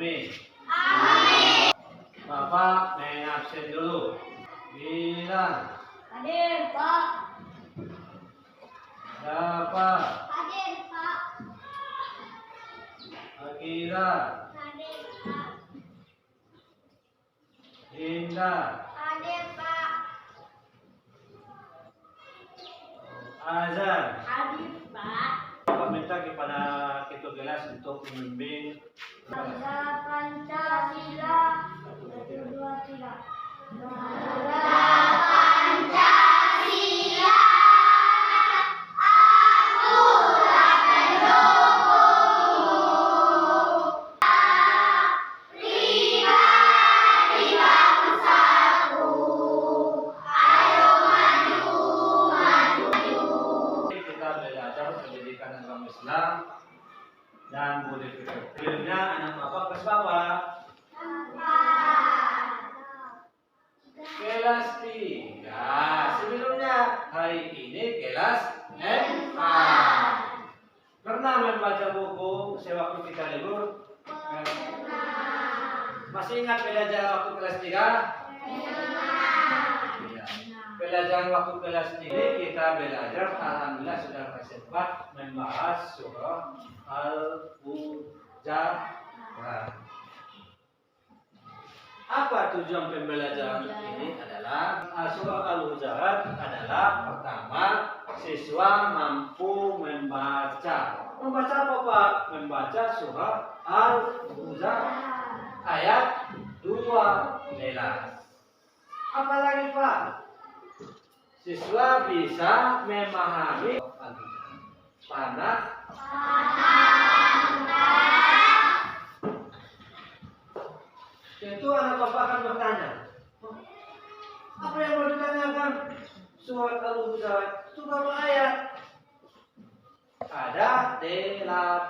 Amin. Amin. Bapak main absen dulu. Bilang. Hadir, Pak. Dapat. Hadir, Pak. Akira. Hadir, Pak. Linda. Hadir, Pak. Azan. Hadir, Pak. Bapak minta kepada ketua kelas untuk membimbing Bangsa Pancasila. 1, 2, 3. Bangsa Pancasila. Islam dan boleh fikirnya anak bapak kelas berapa? Kelas 3. Sebelumnya hari ini kelas 4. Pernah membaca buku sewaktu kita libur? Masih ingat belajar waktu kelas 3? Pelajaran waktu kelas ini kita belajar, alhamdulillah sudah sempat membahas surah Al-Hujurat. Apa tujuan pembelajaran ini adalah surah Al-Hujurat adalah pertama siswa mampu membaca. Membaca apa Pak? Membaca surah Al-Hujurat ayat 12. Apalagi Pak? Siswa bisa memahami panah. Tentu anak bapak akan bertanya, apa yang mau ditanyakan? Surat Al-Hujurat itu berapa ayat? Ada 18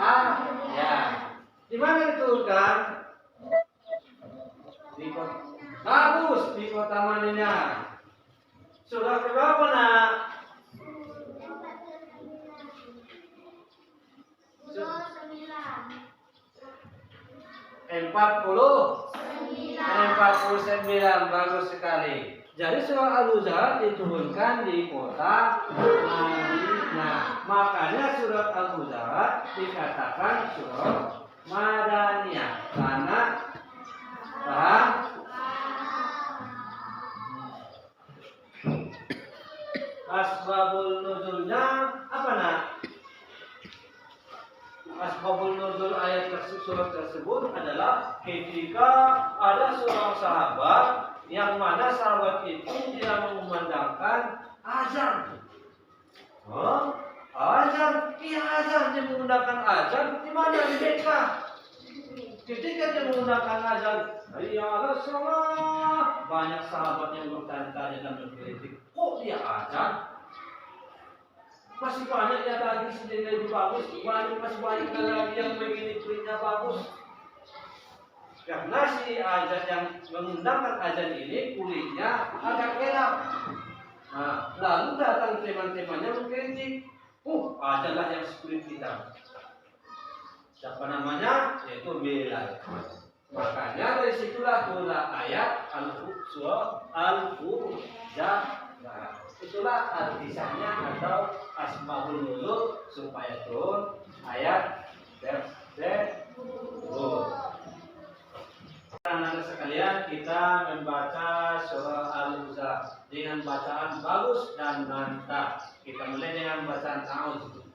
ayat. Di mana diturunkan? Bagus, di kota mananya. Sudah berapa nak? 49. Bagus sekali. Jadi surah Al-Hujurat diturunkan di kota Madinah. Makanya surat Al-Hujurat dikatakan surah Madaniyah karena paham? Asbabul nuzulnya apa nak? Asbabul nuzul ayat surat tersebut adalah ketika ada seorang sahabat yang mana sahabat itu tidak mengumandangkan azan. azan, iya azan, dia menggunakan azan, di mana di Mekah? Ketika dia menggunakan azan, hayya 'alas shalah, banyak sahabat yang bertanya-tanya dan berkritik, kok dia azan? Masih banyak yang lagi sendiri lebih bagus, masih banyak lagi yang begini kulitnya bagus. Karena si azan yang menggunakan azan ini kulitnya agak gelap. Nah, lalu datang teman-temannya mengkritik, azanlah yang kulit hitam. Siapa namanya? Yaitu Bilal. Makanya dari situlah turun ayat Al-Furqan. Itulah artisannya atau asmaul nuzul supaya turun ayat tersebut. Anak-anak sekalian, kita membaca surah Al-Huzalah dengan bacaan bagus dan mantap. Kita mulai dengan bacaan A'udzu.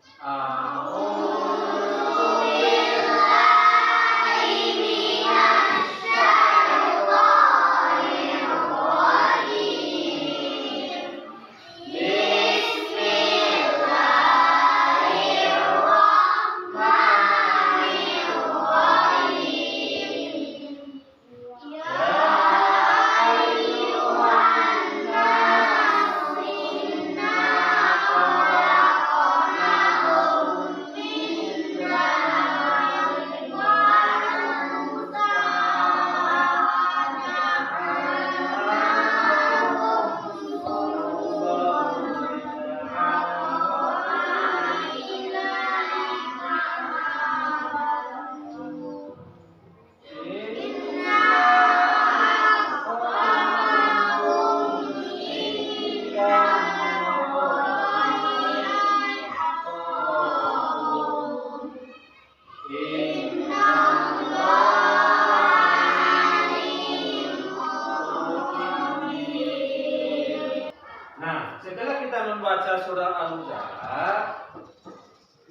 Setelah kita membaca surah Al-Huzalah,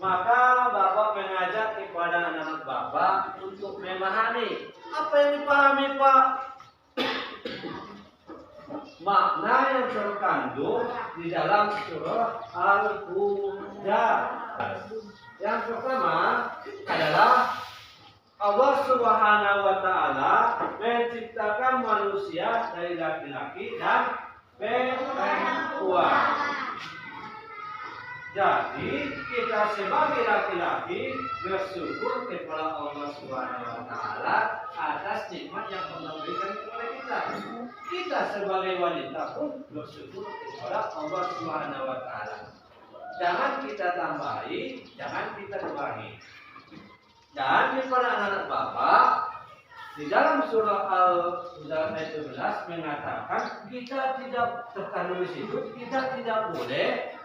maka Bapak mengajak kepada anak-anak Bapak untuk memahami apa yang dipahami Pak. Makna yang terkandung di dalam surah Al-Huzalah. Yang pertama adalah Allah Subhanahu wa Ta'ala menciptakan manusia dari laki-laki dan perempuan. Jadi kita sebagai laki-laki bersyukur kepada Allah Subhanahu wa Ta'ala atas nikmat yang Allah berikan kepada kita. Kita sebagai wanita pun bersyukur kepada Allah Subhanahu wa Ta'ala. Jangan kita tambahi, jangan kita kurangi. Dan kepada anak-anak Bapak, di dalam surah Al-Huzalah ayat 11 mengatakan kita tidak terkandung di situ, kita tidak boleh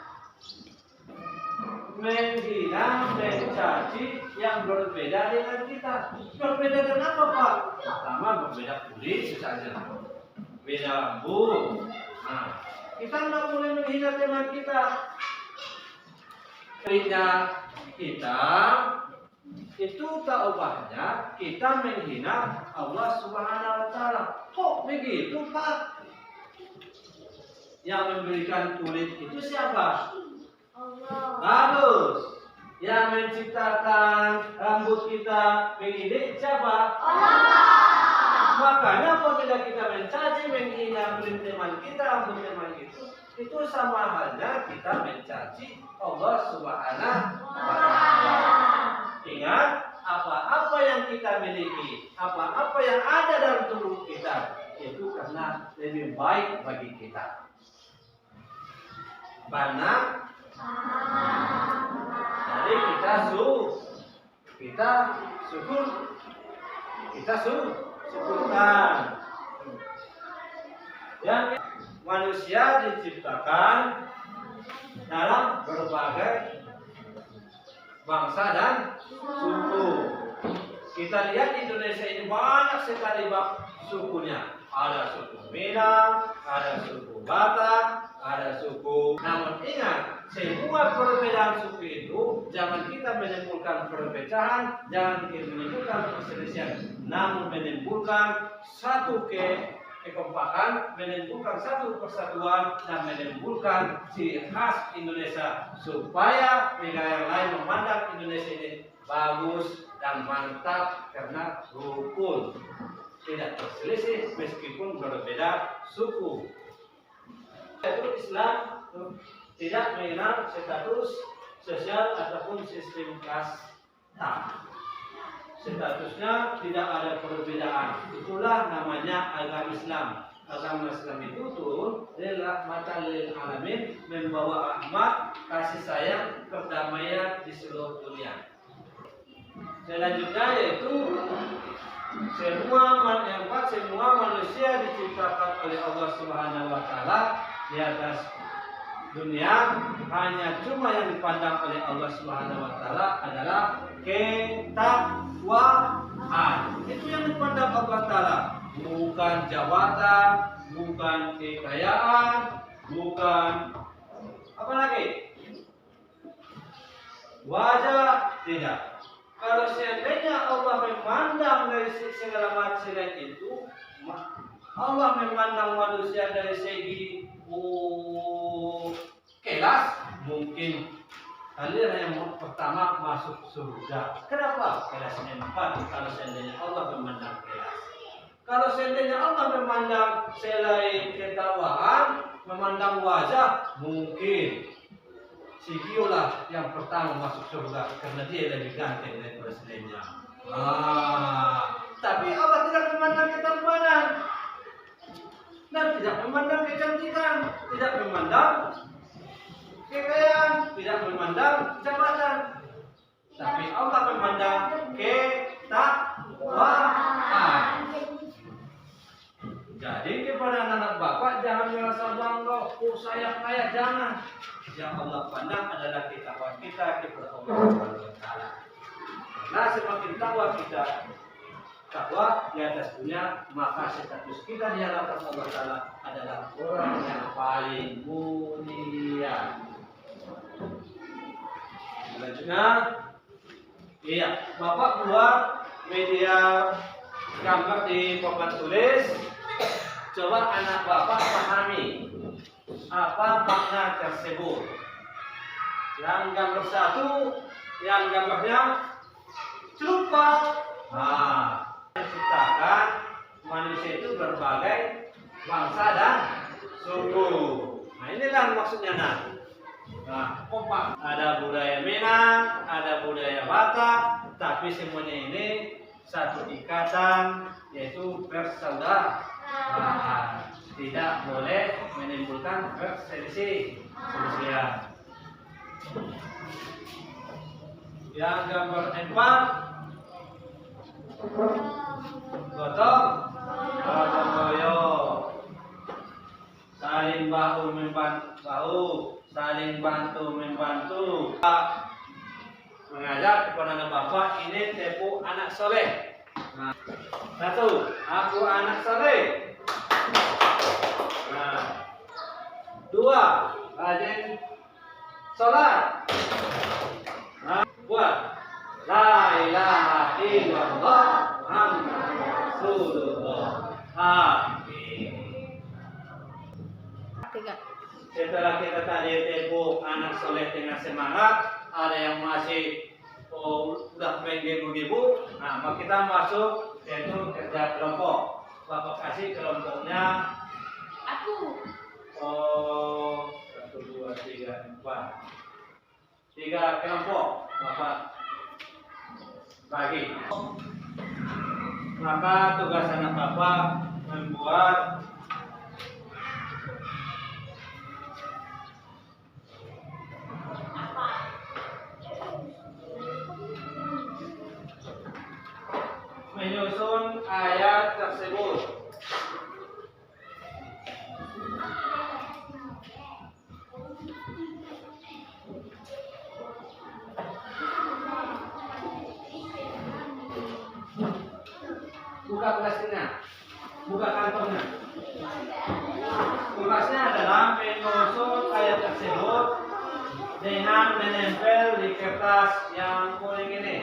menghina, mencaci yang berbeda dengan kita. Berbeda dengan apa Pak? Pertama berbeda kulit misalnya, beda rambut. Nah, kita tidak boleh menghina teman kita. Kulitnya hitam, itu tak ubahnya kita menghina Allah Subhanahu wa Ta'ala. Kok begitu Pak? Yang memberikan kulit itu siapa? Allah. Bagus. Yang menciptakan rambut kita begini siapa? Allah. Makanya apabila kita mencaci, menghina kulit teman kita, rambut teman itu sama halnya kita mencaci Allah Subhanahu wa Ta'ala. Ingat, apa-apa yang kita miliki, apa-apa yang ada dalam tubuh kita, itu karena lebih baik bagi kita. Karena jadi kita syukurkan. Yang manusia diciptakan dalam berbagai bangsa dan suku. Kita lihat di Indonesia ini banyak sekali sukunya. Ada suku Minang, ada suku Batak, ada suku. Namun ingat, semua perbedaan suku itu jangan kita menimbulkan perpecahan, jangan kita menimbulkan perselisihan, namun menimbulkan satu kekompakan, menimbulkan satu persatuan dan menimbulkan ciri khas Indonesia supaya negara yang lain memandang Indonesia ini bagus dan mantap karena rukun, tidak terselisih meskipun berbeda suku. Itu Islam tidak mengenal status sosial ataupun sistem kasta. Statusnya tidak ada perbedaan. Itulah namanya agama Islam. Agama Islam itu turun dari rahmatan lil alamin, membawa rahmat, kasih sayang, perdamaian di seluruh dunia. Selanjutnya yaitu semua manusia diciptakan oleh Allah Subhanahu wa taala di atas dunia, hanya cuma yang dipandang oleh Allah Subhanahu wa taala adalah ketakwaan. Itu yang dipandang Allah taala, bukan jabatan, bukan kekayaan, bukan apa lagi? Wajah, tidak. Kalau seandainya Allah memandang dari segala macam itu, Allah memandang manusia dari segi kelas, mungkin kalian yang pertama masuk surga. Kenapa? Kelasnya 4. Kalau seandainya Allah memandang kelas. Kalau seandainya Allah memandang selain ketawaan, memandang wajah, mungkin si Giola yang pertama masuk surga karena dia lebih ganteng daripada selainnya. Tapi Allah tidak memandang ketampanan dan tidak memandang kecantikan, tidak memandang kekayaan, tidak memandang jabatan, tapi Allah memandang ketakwaan. Jadi kepada anak bapak jangan merasa bangga, saya kaya, jangan. Yang Allah pandang adalah ketakwaan kita kepada Allah Subhanahu wa taala. Karena semakin takwa di atas dunia, maka status kita di hadapan Allah Taala adalah orang yang paling mulia. Selanjutnya, Bapak buat media gambar di papan tulis. Coba anak Bapak pahami apa makna tersebut. Yang gambar 1, yang gambarnya lupa. Diciptakan manusia itu berbagai bangsa dan suku. Nah, inilah maksudnya kompak. Ada budaya Minang, ada budaya Batak, tapi semuanya ini satu ikatan, yaitu persaudaraan. Tidak boleh menimbulkan perselisih sosial. Yang gambar 4, gotong royong, saling bahu membantu, saling bantu membantu. Mengajar kepada anak bapak, ini tepu anak soleh. 1, aku anak soleh. 2, rajin sholat. Buat la ilaha illallah Muhammadur Rasulullah. Amin. 3. Setelah kita tadi tepu anak soleh dengan semangat, ada yang masih udah main gebu-gebu. Nah, kita masuk yaitu kerja kelompok. Bapak kasih kelompoknya. Aku. 1, 2, 3, 4. 3 kelompok Bapak bagi. Maka tugas anak Bapak membuat menyusun ayat tersebut. Buka plastiknya, buka kantongnya. Tugasnya adalah menyusun ayat tersebut dengan menempel di kertas yang kuning ini.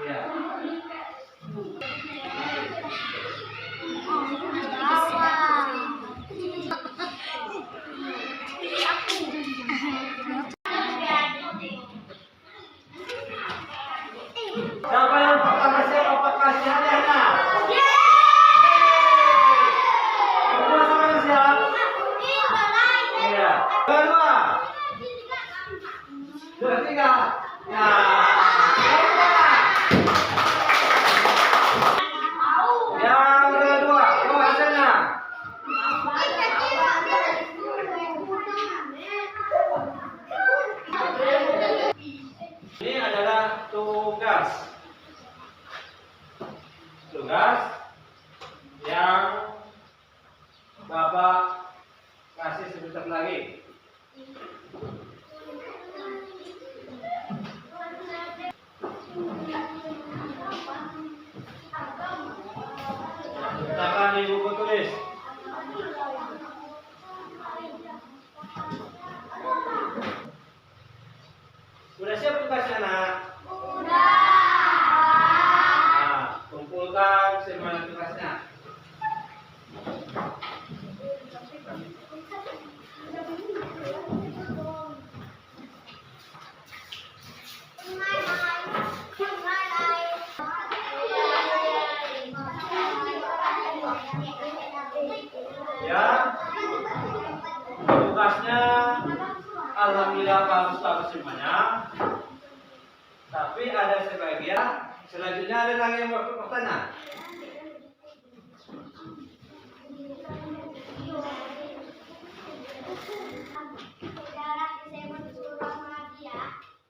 Ya. Siapa yang pertama siap Bapak kasih hadiahnya? Kedua siapa yang siap? Iya. Kedua. Dua, tiga. Ya. Yang kedua, oh hasilnya. Ini adalah tugas yang Bapak kasih sebentar lagi. Letakkan di buku tulis. Sudah siap tugasnya, nak? Nah, kumpulkan semua tugasnya. Ya, tugasnya alhamdulillah bagus semuanya. Tapi ada sebagian, selanjutnya ada lagi yang bertanya.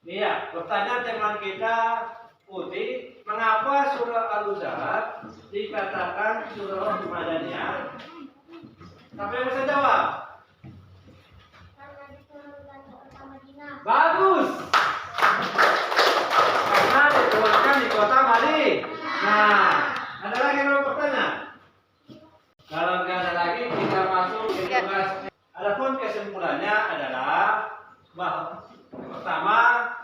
Iya, bertanya teman kita Putih, mengapa surah Al-Hujurat dikatakan surah Madaniyah? Siapa yang bisa jawab? Bagus. Karena diturunkan di kota Madinah. Nah, ada lagi yang mau bertanya? Kalau nggak ada lagi, kita masuk ke tugas. Adapun kesimpulannya adalah bahwa pertama,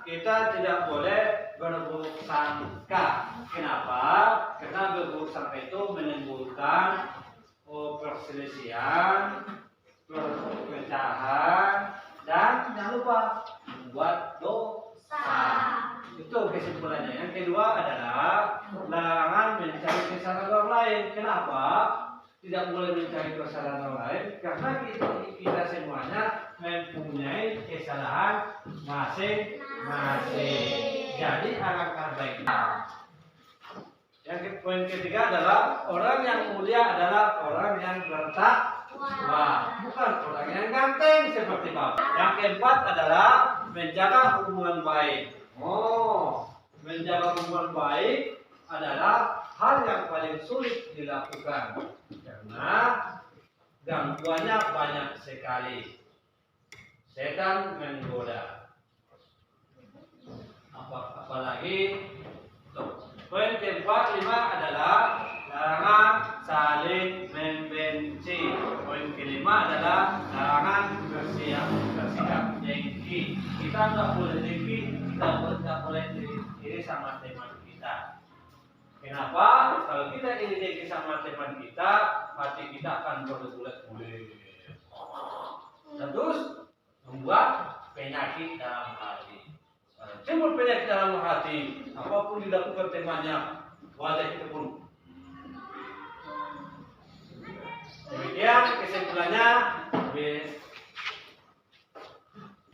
kita tidak boleh berburuk sangka. Kenapa? Karena berburuk sangka itu menimbulkan perselisihan, perpecahan, dan jangan lupa membuat dosa. Itu kesimpulannya. Yang kedua adalah larangan mencari kesalahan orang lain. Kenapa? Tidak boleh mencari kesalahan orang lain karena kita semuanya mempunyai kesalahan masing-masing. Jadi alangkah baiknya. Yang poin ketiga adalah orang yang mulia adalah orang yang bertakwa, bukan orang yang ganteng seperti Bapak. Yang keempat adalah menjaga hubungan baik. Menjaga hubungan baik adalah hal yang paling sulit dilakukan karena gangguannya banyak sekali. Setan menggoda. Apalagi poin keempat, lima adalah larangan saling membenci. Poin kelima adalah larangan bersikap dengki. Kita nggak boleh dengki, kita nggak boleh iri sama teman kita. Kenapa? Kalau kita iri dengki sama teman kita, hati kita akan berbulat-bulat. Terus membuat penyakit dalam hati. Timbul penyakit dalam hati, apapun dilakukan temannya, wajah kita pun. Demikian kesimpulannya.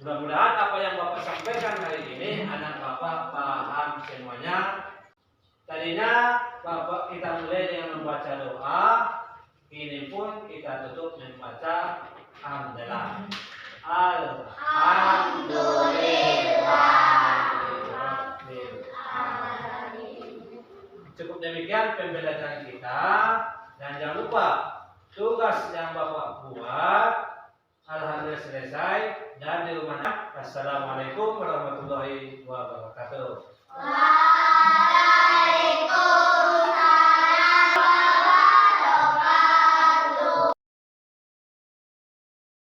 Mudah-mudahan apa yang Bapak sampaikan hari ini anak Bapak paham semuanya. Tadinya Bapak kita mulai dengan membaca doa, ini pun kita tutup membaca hamdalah. Alhamdulillah. Cukup demikian pembelajaran kita, dan jangan lupa tugas yang Bapak buat alhamdulillah selesai dan di rumahnya. Assalamualaikum warahmatullahi wabarakatuh.